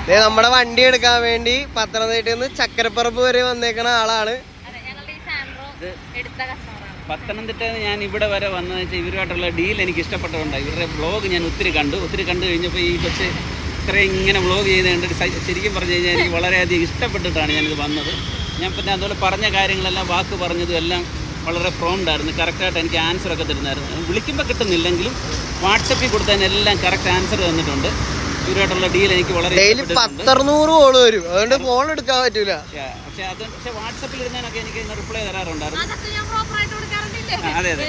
നമ്മുടെ വണ്ടി എടുക്കാൻ വേണ്ടി പത്തനംതിട്ടയിൽ നിന്ന് ചക്കരപ്പറമ്പ് വരെ വന്നേക്കണ ആളാണ്. പത്തനംതിട്ടയിൽ ഞാൻ ഇവിടെ വരെ വന്നതെന്ന് വെച്ചാൽ ഇവരുമായിട്ടുള്ള ഡീൽ എനിക്ക് ഇഷ്ടപ്പെട്ടതുകൊണ്ടാണ്. ഇവരുടെ വ്ളോഗ് ഞാൻ ഒത്തിരി കണ്ടു കഴിഞ്ഞപ്പോൾ ഈ കൊച്ച് ഇത്രയും ഇങ്ങനെ വ്ളോഗ് ചെയ്ത് കണ്ടിട്ട് ശരിക്കും പറഞ്ഞു കഴിഞ്ഞാൽ എനിക്ക് വളരെയധികം ഇഷ്ടപ്പെട്ടിട്ടാണ് ഞാനിത് വന്നത്. ഞാൻ പിന്നെ അതുപോലെ പറഞ്ഞ കാര്യങ്ങളെല്ലാം വാക്ക് പറഞ്ഞതും എല്ലാം വളരെ പ്രോംപ്റ്റായിരുന്നു. കറക്റ്റായിട്ട് എനിക്ക് ആൻസറൊക്കെ തരുന്നായിരുന്നു. വിളിക്കുമ്പോൾ കിട്ടുന്നില്ലെങ്കിലും വാട്സപ്പിൽ കൊടുത്തതിനെല്ലാം കറക്റ്റ് ആൻസർ തന്നിട്ടുണ്ട്. ഇവരുമായിട്ടുള്ള ഡീൽ എനിക്ക് വളരെ 100 കോള് വരും, അതുകൊണ്ട് ഫോൺ എടുക്കാൻ പറ്റൂല. പക്ഷെ വാട്സപ്പിൽ ഇരുന്നതിനൊക്കെ എനിക്ക് റിപ്ലൈ തരാറുണ്ടായിരുന്നു. അതെ അതെ.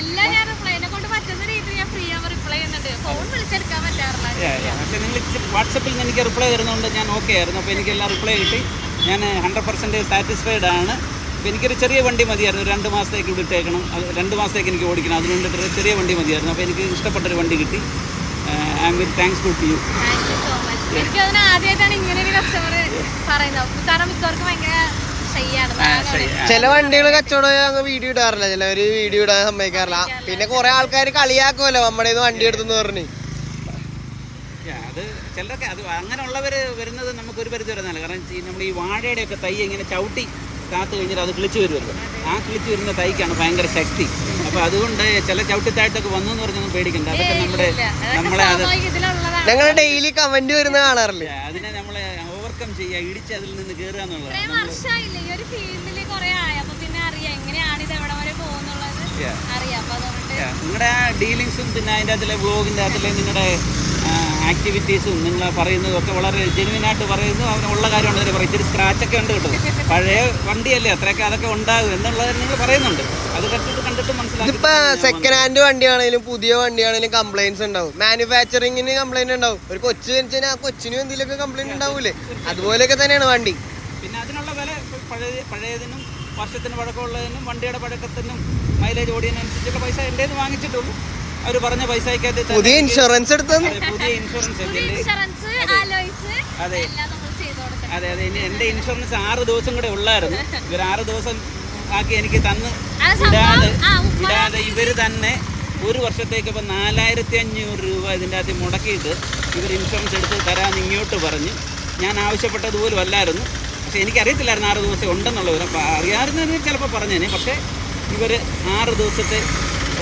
പക്ഷെ നിങ്ങൾ വാട്സപ്പിൽ നിന്ന് എനിക്ക് റിപ്ലൈ തരുന്നതുകൊണ്ട് ഞാൻ ഓക്കെ ആയിരുന്നു. അപ്പോൾ എനിക്കെല്ലാം റിപ്ലൈ കിട്ടി. ഞാൻ 100% സാറ്റിസ്ഫൈഡ് ആണ്. അപ്പോൾ എനിക്കൊരു ചെറിയ വണ്ടി മതിയായിരുന്നു. 2 മാസത്തേക്ക് ഇവിടെ ഇട്ടേക്കണം, 2 മാസത്തേക്ക് എനിക്ക് ഓടിക്കണം. അതിനുവേണ്ടി ചെറിയ വണ്ടി മതിയായിരുന്നു. അപ്പോൾ എനിക്ക് ഇഷ്ടപ്പെട്ടൊരു വണ്ടി കിട്ടി. I am very thanksful to you. ചില വണ്ടികൾ കച്ചവടം അങ്ങ് വീഡിയോ ഇടാറില്ല, ചിലവര് വീഡിയോ ഇടാൻ സമ്മതിക്കാറില്ല. പിന്നെ കുറെ ആൾക്കാർ കളിയാക്കുമല്ലോ നമ്മുടെ വണ്ടി എടുത്തെന്ന് പറഞ്ഞ്. അത് ചിലരൊക്കെ അത് അങ്ങനെയുള്ളവർ വരുന്നത് നമുക്കൊരു പരിധി വരെ നല്ല. കാരണം നമ്മൾ ഈ വാഴയുടെ ഒക്കെ തൈ ഇങ്ങനെ ചവിട്ടി കാത്തു കഴിഞ്ഞാൽ അത് കിളിച്ച് വരുമല്ലോ. ആ കിളിച്ച് വരുന്ന തൈക്കാണ് ഭയങ്കര ശക്തി. അപ്പോൾ അതുകൊണ്ട് ചില ചവിട്ടിത്താഴത്തൊക്കെ വന്നു എന്ന് പറഞ്ഞൊന്നും പേടിക്കണ്ട. അതൊക്കെ നമ്മളെ അത് ഞങ്ങൾ ഡെയിലി കമന്റ് വരുന്ന കാണാറില്ല. അതിനെ നമ്മളെ ഓവർകം ചെയ്യുക, ഇടിച്ച് അതിൽ നിന്ന് കയറുക എന്നുള്ളത്. നിങ്ങളുടെ ആ ഡീലിങ്സും പിന്നെ അതിൻ്റെ അതിലെ വ്ലോഗിൻ്റെ അതിലെ നിങ്ങളുടെ ആക്ടിവിറ്റീസും നിങ്ങൾ പറയുന്നതും ഒക്കെ വളരെ ജെനുവിനായിട്ട് പറയുന്നു. അവനുള്ള കാര്യമാണ് അതിൽ പറയും. ഇത്തിരി സ്ക്രാച്ചൊക്കെ ഉണ്ട് കേട്ടോ, പഴയ വണ്ടിയല്ലേ, അത്രയൊക്കെ അതൊക്കെ ഉണ്ടാകും എന്നുള്ളത് നിങ്ങൾ പറയുന്നുണ്ട്. അത് കണ്ടിട്ട് മനസ്സിലാക്കി. ഇപ്പൊ സെക്കൻഡ് ഹാൻഡ് വണ്ടിയാണെങ്കിലും പുതിയ വണ്ടിയാണെങ്കിലും കംപ്ലൈന്റ്സ് ഉണ്ടാവും. മാനുഫാക്ചറിങ്ങിന് കംപ്ലൈന്റ് ഉണ്ടാവും. ഒരു കൊച്ചു ജനിച്ചാൽ ആ കൊച്ചിനും എന്തെങ്കിലുമൊക്കെ കംപ്ലൈന്റ് ഉണ്ടാവൂലേ, അതുപോലെയൊക്കെ തന്നെയാണ് വണ്ടി. പിന്നെ അതിനുള്ള വില പഴയതിനും വർഷത്തിന് പഴക്കമുള്ളതിനും വണ്ടിയുടെ പഴക്കത്തിനും മൈലേജ് ഓടിയതിനനുസരിച്ചുള്ള പൈസ എൻ്റെ വാങ്ങിച്ചിട്ടുള്ളൂ. അവർ പറഞ്ഞ പൈസയ്ക്കകത്ത് പുതിയ ഇൻഷുറൻസ് എടുത്തു. പുതിയ ഇൻഷുറൻസ് അതെ അതെ അതെ. എൻ്റെ ഇൻഷുറൻസ് 6 ദിവസം കൂടെ ഉള്ളായിരുന്നു. ഇവർ 6 ദിവസം ആക്കി എനിക്ക് തന്ന് വിടാതെ ഇവർ തന്നെ 1 വർഷത്തേക്ക് ഇപ്പം 4500 രൂപ ഇതിൻ്റെ അകത്ത് മുടക്കിയിട്ട് ഇവർ ഇൻഷുറൻസ് എടുത്ത് തരാമെന്ന് ഇങ്ങോട്ട് പറഞ്ഞു. ഞാൻ ആവശ്യപ്പെട്ടതുപോലും അല്ലായിരുന്നു. പക്ഷേ എനിക്കറിയത്തില്ലായിരുന്നു 6 ദിവസം ഉണ്ടെന്നുള്ളത്. അപ്പോൾ അറിയാവുന്നതിന് ചിലപ്പോൾ പറഞ്ഞേനെ. പക്ഷേ ഇവർ 6 ദിവസത്തെ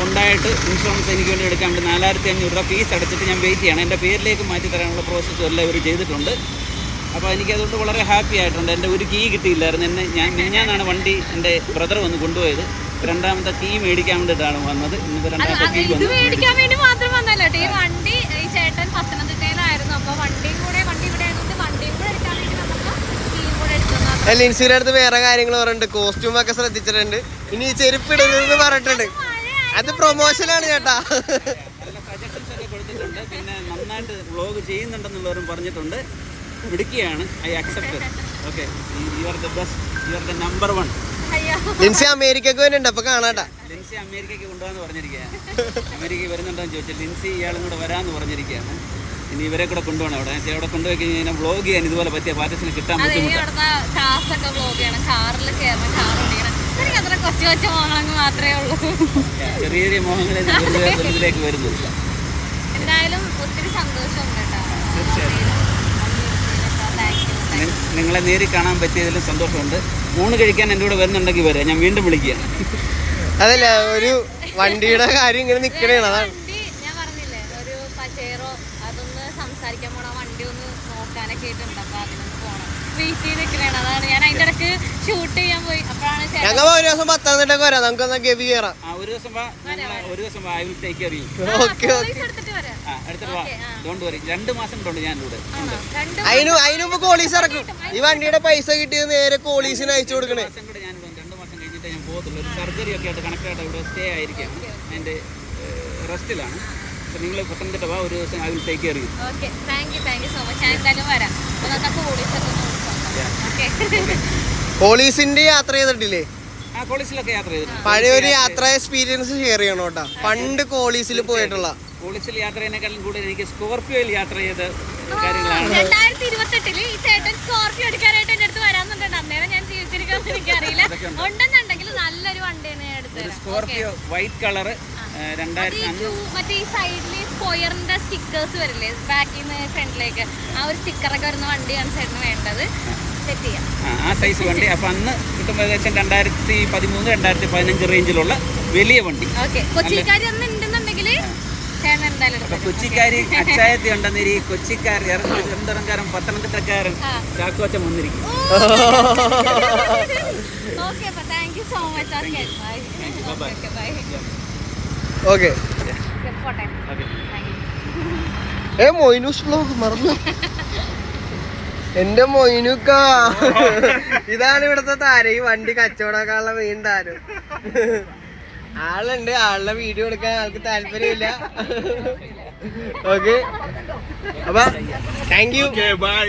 ഉണ്ടായിട്ട് ഇൻഷുറൻസ് എനിക്ക് വേണ്ടി എടുക്കാൻ വേണ്ടി 4500 രൂപ ഫീസ് അടച്ചിട്ട് ഞാൻ വെയിറ്റ് ചെയ്യണം. എൻ്റെ പേരിലേക്ക് മാറ്റി തരാനുള്ള പ്രോസസ്സും എല്ലാം ഇവർ ചെയ്തിട്ടുണ്ട്. അപ്പോൾ എനിക്കതുകൊണ്ട് വളരെ ഹാപ്പി ആയിട്ടുണ്ട്. എൻ്റെ ഒരു കീ കിട്ടിയില്ലായിരുന്നു. ഞാനാണ് വണ്ടി എൻ്റെ ബ്രദർ വന്ന് കൊണ്ടുപോയത്. 2ാമത്തെ കീ മേടിക്കാൻ വേണ്ടിയിട്ടാണ് വന്നത്. ഇന്നിപ്പോൾ 2ാമത്തെ കീ മേടിക്കാൻ വേണ്ടി മാത്രം വന്നല്ലോ. ഈ വണ്ടി ഈ ചേട്ടൻ പത്തനംതിട്ടയിലായിരുന്നു. അപ്പോൾ വണ്ടി ഇവിടെ ആയതുകൊണ്ട് വണ്ടിയും കൂടെ എടുക്കാൻ വേണ്ടി വന്നപ്പോൾ കീയും കൂടെ എടുത്തു. ലിൻസിയുടെ അടുത്ത് വേറെ കാര്യങ്ങൾ പറഞ്ഞിട്ടുണ്ട്. കോസ്റ്റ്യൂമൊക്കെ ശ്രദ്ധിച്ചിട്ടുണ്ട്. ഇനി ഈ ചെരുപ്പ് ഇടരുതെന്ന് പറഞ്ഞിട്ടുണ്ട്. അത് പ്രൊമോഷനാണ് ചേട്ടാ. നല്ല സജഷൻസ് ഒക്കെ കൊടുത്തിട്ടുണ്ട്. പിന്നെ നന്നായിട്ട് വ്ളോഗ് ചെയ്യുന്നുണ്ടെന്നുള്ളവരും പറഞ്ഞിട്ടുണ്ട്. മിടുക്കിയാണ്. I accept. Okay, you R the ബെസ്റ്റ്, യു ആർ ദ നമ്പർ 1. ലിൻസി അമേരിക്കക്ക് വരുന്നുണ്ട്, അപ്പൊ കാണാട്ടാ. ലിൻസി അമേരിക്കയ്ക്ക് കൊണ്ടുപോകാന്ന് പറഞ്ഞിരിക്കുകയാണ്. അമേരിക്കയിൽ വരുന്നുണ്ടോന്ന് ചോദിച്ചാൽ ലിൻസി ഇയാളും കൂടെ വരാമെന്ന് പറഞ്ഞിരിക്കുകയാണ്. ഇനി ഇവരെ കൂടെ കൊണ്ടുപോകണം. അവിടെ കൊണ്ടുപോയി കഴിഞ്ഞാൽ വ്ളോഗ് ചെയ്യാൻ ഇതുപോലെ പറ്റിയ പാർട്ടിസിന് കിട്ടാൻ ബുദ്ധിമുട്ടാണ്. ചെറിയ ചെറിയ മോഹങ്ങളെ ഇതിലേക്ക് വരുന്നു. എന്തായാലും ഒത്തിരി സന്തോഷമുണ്ട്. നിങ്ങളെ നേരിൽ കാണാൻ പറ്റിയതിലും സന്തോഷമുണ്ട്. ഊണ് കഴിക്കാൻ എൻ്റെ കൂടെ വരുന്നുണ്ടെങ്കിൽ വരാം, ഞാൻ വീണ്ടും വിളിക്കുക. അതല്ല, ഒരു വണ്ടിയുടെ കാര്യം ഇങ്ങനെ നിൽക്കണേണ്. അതാണ് ഞാൻ പറഞ്ഞില്ലേ, ഒരു പച്ചേറോ അതൊന്ന് സംസാരിക്കാൻ പോണം, വണ്ടി ഒന്ന് നോക്കാനൊക്കെ ആയിട്ടുണ്ട്. അപ്പൊ അതിനൊന്ന് പോണം, വെയിറ്റ് ചെയ്ത് നിൽക്കണേണ്. അതാണ് ഞാൻ അതിൻ്റെ ഇടയ്ക്ക് ഷൂട്ട് ചെയ്യാൻ പോയി. അപ്പോഴാണ് ഞങ്ങൾ ഒരു ദിവസം പത്തനംതിട്ടക്ക് വരാം, നമുക്കൊന്ന് ഗവി കയറാം. ഒരു ദിവസം I will take care U. Okay okay, എടുത്തിട്ട് വാ, ഡോണ്ട് വറി. 2 മാസം കൊണ്ട് ഞാൻ ഇവിടെ. അതിനുമ്പ് കോളീസ് ഇറക്കും. ഈ വണ്ടിയുടെ പൈസ കിട്ടിയത് നേരെ കോളീസിന് അയച്ചു കൊടുക്കണേ. 2 മാസം കഴിഞ്ഞിട്ട് ഞാൻ പോകത്തുള്ളൂ. ഒരു സർജറി ഒക്കെ ആയിട്ട് കണക്റ്റായിട്ട് ഇവിടെ സ്റ്റേ ആയിരിക്കുകയാണ്. എൻ്റെ റെസ്റ്റിലാണ്. അപ്പോൾ നിങ്ങൾ പത്തനംതിട്ട വാ, ഒരു ദിവസം I will take care U. Okay, thank you so much. ഞാൻ എന്തായാലും വരാം. പോലീസിന്റെ യാത്ര ചെയ്തിട്ടില്ലേ? കോളേജിലൊക്കെ യാത്ര ചെയ്തിട്ടുണ്ട്. പഴയ ഒരു യാത്ര എക്സ്പീരിയൻസ് ഷെയർ ചെയ്യണം കേട്ടോ. പണ്ട് കോളേജിൽ പോയിട്ടുള്ള കോളേജിൽ യാത്ര ചെയ്യുന്നതിനേക്കാളും കൂടുതൽ എനിക്ക് സ്കോർപ്പിയോയിൽ യാത്ര ചെയ്ത കാര്യങ്ങളാണ്. 2028 ഈ ചേട്ടൻ സ്കോർപ്പിയോ എടുക്കാനായിട്ട് എൻ്റെ അടുത്ത് വരാന്നുണ്ട്. അന്നേരം ഞാൻ ജീവിച്ചിരിക്കാമെന്ന് എനിക്കറിയില്ല. ഉണ്ടെന്നുണ്ടെങ്കിൽ നല്ലൊരു വണ്ടിയാണ് എടുത്തത്. സ്കോർപ്പിയോ വൈറ്റ് കളർ മറ്റേ ഈ സൈഡില് സ്ക്വയറിന്റെ സ്റ്റിക്കേഴ്സ് വരില്ലേ, ബാക്കിൽ നിന്ന് ഫ്രണ്ടിലേക്ക്, ആ ഒരു സ്റ്റിക്കറൊക്കെ വരുന്ന വണ്ടിയാണ് ചേട്ടന് വേണ്ടത്. സെറ്റ് ചെയ്യാം ആ സൈസ് വണ്ടി. അപ്പൊ അന്ന് കിട്ടുമ്പോൾ ഏകദേശം 2013-2015 റേഞ്ചിലുള്ള വലിയ വണ്ടി. ഓക്കെ. കൊച്ചിക്കാരി അന്ന് ഉണ്ടെന്നുണ്ടെങ്കിൽ ചേട്ടൻ എന്തായാലും അപ്പൊ കൊച്ചിക്കാരി അച്ചായത്തി ഉണ്ടെന്ന് ഈ കൊച്ചിക്കാർ തിരുവനന്തപുരംകാരൻ പത്തനംതിട്ടക്കാരൻ ചാക്കോച്ചൻ വന്നിരിക്കും. ഓക്കെ. അപ്പൊ thank you so much. Okay bye. Okay. പോട്ടെ. മൊയ്നൂസ് വ്ലോഗ് മറന്നു. എന്റെ മൊയ്നുക്ക, ഇതാണ് ഇവിടുത്തെ താരം. ഈ വണ്ടി കച്ചവടക്കാനുള്ള മെയിൻ താരം. ആളുണ്ട്, ആളുടെ വീഡിയോ എടുക്കാൻ ആൾക്ക് താല്പര്യമില്ല. ഓക്കെ, അപ്പൊ താങ്ക് യു. ബൈ.